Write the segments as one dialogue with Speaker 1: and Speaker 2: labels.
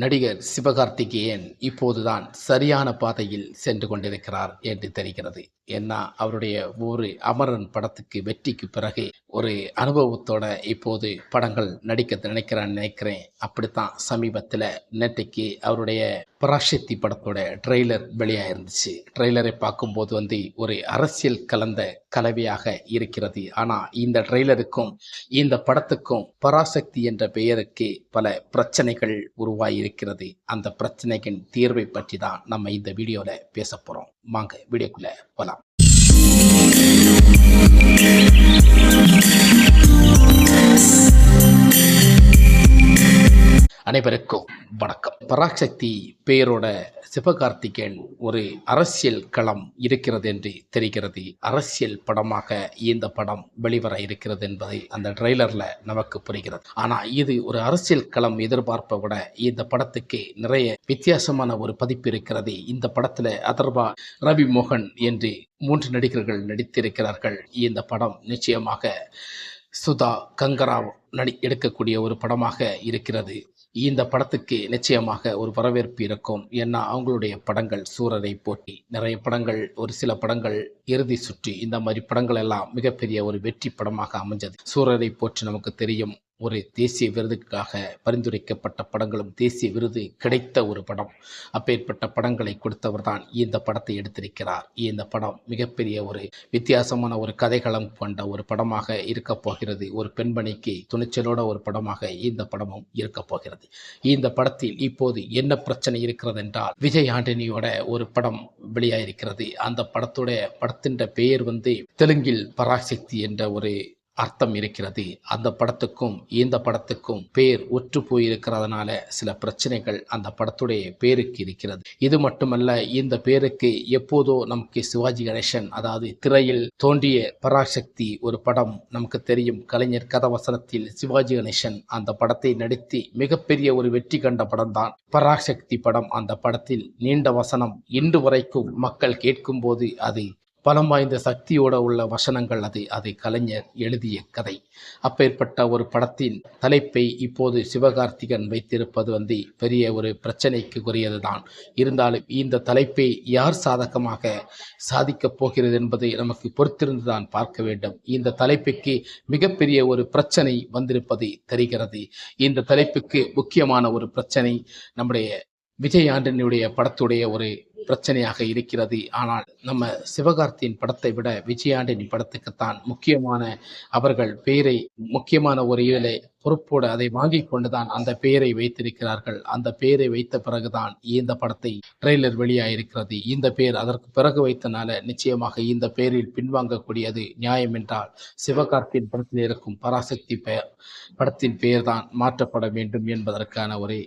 Speaker 1: நடிகர் சிவகார்த்திகேயன் இப்போதுதான் சரியான பாதையில் சென்று கொண்டிருக்கிறார் என்று தெரிகிறது. ஏன்னா அவருடைய ஒரு அமரன் படத்துக்கு வெற்றிக்கு பிறகு ஒரு அனுபவத்தோட இப்போது படங்கள் நடிக்க நினைக்கிறேன். அப்படித்தான் சமீபத்தில் நேற்றைக்கு அவருடைய பராசக்தி படத்தோட ட்ரெய்லர் வெளியாயிருந்துச்சு. ட்ரெய்லரை பார்க்கும்போது ஒரு அரசியல் கலந்த கலவையாக இருக்கிறது. ஆனால் இந்த ட்ரெய்லருக்கும் இந்த படத்துக்கும் பராசக்தி என்ற பெயருக்கு பல பிரச்சனைகள் உருவாகியிருக்கிறது. அந்த பிரச்சனைகளின் தீர்வை பற்றி தான் நம்ம இந்த வீடியோவில் பேச போகிறோம். வாங்க வீடியோக்குள்ளே போகலாம். அனைவருக்கும் வணக்கம். பராசக்தி பெயரோட சிவகார்த்திகேயன் ஒரு அரசியல் களம் இருக்கிறது என்று தெரிகிறது. அரசியல் படமாக இந்த படம் வெளிவர இருக்கிறது என்பதை அந்த ட்ரெய்லர்ல நமக்கு புரிகிறது. ஆனா இது ஒரு அரசியல் களம் எதிர்பார்ப்பை விட இந்த படத்துக்கு நிறைய வித்தியாசமான ஒரு பதிப்பு இருக்கிறது. இந்த படத்துல அதர்வா, ரவி மோகன் என்று 3 நடிகர்கள் நடித்திருக்கிறார்கள். இந்த படம் நிச்சயமாக சுதா கங்கராவ் எடுக்கக்கூடிய ஒரு படமாக இருக்கிறது. இந்த படத்துக்கு நிச்சயமாக ஒரு வரவேற்பு இருக்கும். ஏன்னா அவங்களுடைய படங்கள் சூரரை போட்டி, நிறைய படங்கள், ஒரு சில படங்கள் இறுதி சுற்றி, இந்த மாதிரி படங்கள் எல்லாம் மிகப்பெரிய ஒரு வெற்றி படமாக அமைஞ்சது. சூரரை போற்றி நமக்கு தெரியும், ஒரு தேசிய விருதுக்காக பரிந்துரைக்கப்பட்ட படங்களும் தேசிய விருது கிடைத்த ஒரு படம். அப்பேற்பட்ட படங்களை கொடுத்தவர் தான் இந்த படத்தை எடுத்திருக்கிறார். இந்த படம் மிகப்பெரிய ஒரு வித்தியாசமான ஒரு கதைகளம் கொண்ட ஒரு படமாக இருக்க போகிறது. ஒரு பெண்மணிக்கு துணிச்சலோட ஒரு படமாக இந்த படமும் இருக்க போகிறது. இந்த படத்தில் இப்போது என்ன பிரச்சனை இருக்கிறது என்றால், விஜய் ஆண்டனியோட ஒரு படம் வெளியாயிருக்கிறது. அந்த படத்தின் பெயர் தெலுங்கில் பராசக்தி என்ற ஒரு அர்த்தம் இருக்கிறது. அந்த படத்துக்கும் இந்த படத்துக்கும் பேர் ஒற்று போயிருக்கிறதுனால சில பிரச்சனைகள் அந்த படத்துடைய பேருக்கு இருக்கிறது. இது மட்டுமல்ல, இந்த பேருக்கு எப்போதோ நமக்கு சிவாஜி கணேசன், அதாவது திரையில் தோன்றிய பராசக்தி ஒரு படம் நமக்கு தெரியும். கலைஞர் கதவசனத்தில் சிவாஜி கணேசன் அந்த படத்தை நடித்து மிகப்பெரிய ஒரு வெற்றி கண்ட படம் தான் பராசக்தி படம். அந்த படத்தில் நீண்ட வசனம் இன்று வரைக்கும் மக்கள் கேட்கும் போது அது பலம் வாய்ந்த சக்தியோட உள்ள வசனங்கள். அது கலைஞர் எழுதிய கதை. அப்பேற்பட்ட ஒரு படத்தின் தலைப்பை இப்போது சிவகார்த்திகேயன் வைத்திருப்பது பெரிய ஒரு பிரச்சனைக்கு உரியது தான். இருந்தாலும் இந்த தலைப்பை யார் சாதகமாக சாதிக்கப் போகிறது என்பதை நமக்கு பொறுத்திருந்துதான் பார்க்க வேண்டும். இந்த தலைப்புக்கு மிகப்பெரிய ஒரு பிரச்சனை வந்திருப்பது தெரிகிறது. இந்த தலைப்புக்கு முக்கியமான ஒரு பிரச்சனை நம்முடைய விஜய் ஆண்டனியுடைய படத்துடைய ஒரு பிரச்சனையாக இருக்கிறது. ஆனால் நம்ம சிவகார்த்தியின் படத்தை விட விஜய் ஆண்டனி படத்துக்குத்தான் முக்கியமான அவர்கள் பெயரை முக்கியமான ஒரு இதிலே பொறுப்போடு அதை வாங்கி கொண்டுதான் அந்த பெயரை வைத்திருக்கிறார்கள். அந்த பெயரை வைத்த பிறகுதான் இந்த படத்தை ட்ரெய்லர் வெளியாயிருக்கிறது. இந்த பெயர் அதற்கு பிறகு வைத்தனால நிச்சயமாக இந்த பெயரில் பின்வாங்கக்கூடியது நியாயம் என்றால் சிவகார்த்தியின் படத்தில் இருக்கும் பராசக்தி படத்தின் பெயர் தான் மாற்றப்பட வேண்டும் என்பதற்கான ஒரு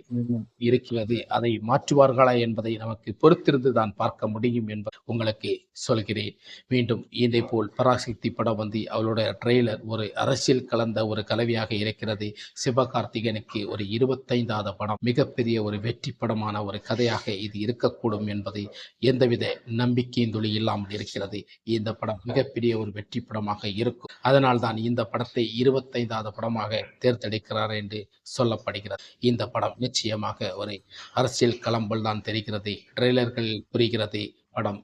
Speaker 1: இருக்கிறது. அதை மாற்றுவார்களா என்பதை நமக்கு பொறுத்திருந்து தான் பார்க்க முடியும் என்பது உங்களுக்கு சொல்கிறேன். மீண்டும் இதே போல் பராசக்தி படம் அவளுடைய ட்ரெய்லர் ஒரு அரசியல் கலந்த ஒரு கலவையாக இருக்கிறது. சிவகார்த்திகேயனுக்கு ஒரு 25வது படம், மிகப்பெரிய ஒரு வெற்றி படமான ஒரு கதையாக இது இருக்கக்கூடும் என்பதை எந்தவித நம்பிக்கையின் துளி இல்லாமல் இருக்கிறது. இந்த படம் மிகப்பெரிய ஒரு வெற்றி படமாக இருக்கும். அதனால் தான் இந்த படத்தை 25வது படமாக தேர்ந்தெடுக்கிறார் என்று சொல்லப்படுகிறது. இந்த படம் நிச்சயமாக ஒரு அரசியல் களம்பல் தான் தெரிகிறது. ட்ரெய்லர்கள் புரிகிறது. படம்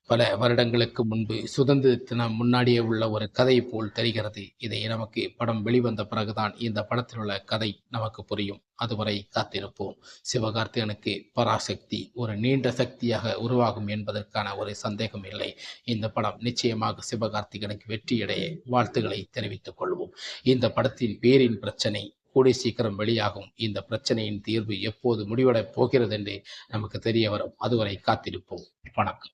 Speaker 1: பல வருடங்களுக்கு முன்பு சுதந்திர தினம் முன்னாடியே உள்ள ஒரு கதை போல் தெரிகிறது. இதை நமக்கு படம் வெளிவந்த பிறகுதான் இந்த படத்தில் உள்ள கதை நமக்கு புரியும். அதுவரை காத்திருப்போம். சிவகார்த்திகேயனுக்கு பராசக்தி ஒரு நீண்ட சக்தியாக உருவாகும் என்பதற்கான ஒரு சந்தேகம் இல்லை. இந்த படம் நிச்சயமாக சிவகார்த்திகேயனுக்கு வெற்றியடைய வாழ்த்துக்களை தெரிவித்துக் கொள்வோம். இந்த படத்தின் பேரின் பிரச்சனை கூடி சீக்கிரம் வெளியாகும். இந்த பிரச்சனையின் தீர்வு எப்போது முடிவடைப் போகிறது என்று நமக்கு தெரிய வரும். அதுவரை காத்திருப்போம். வணக்கம்.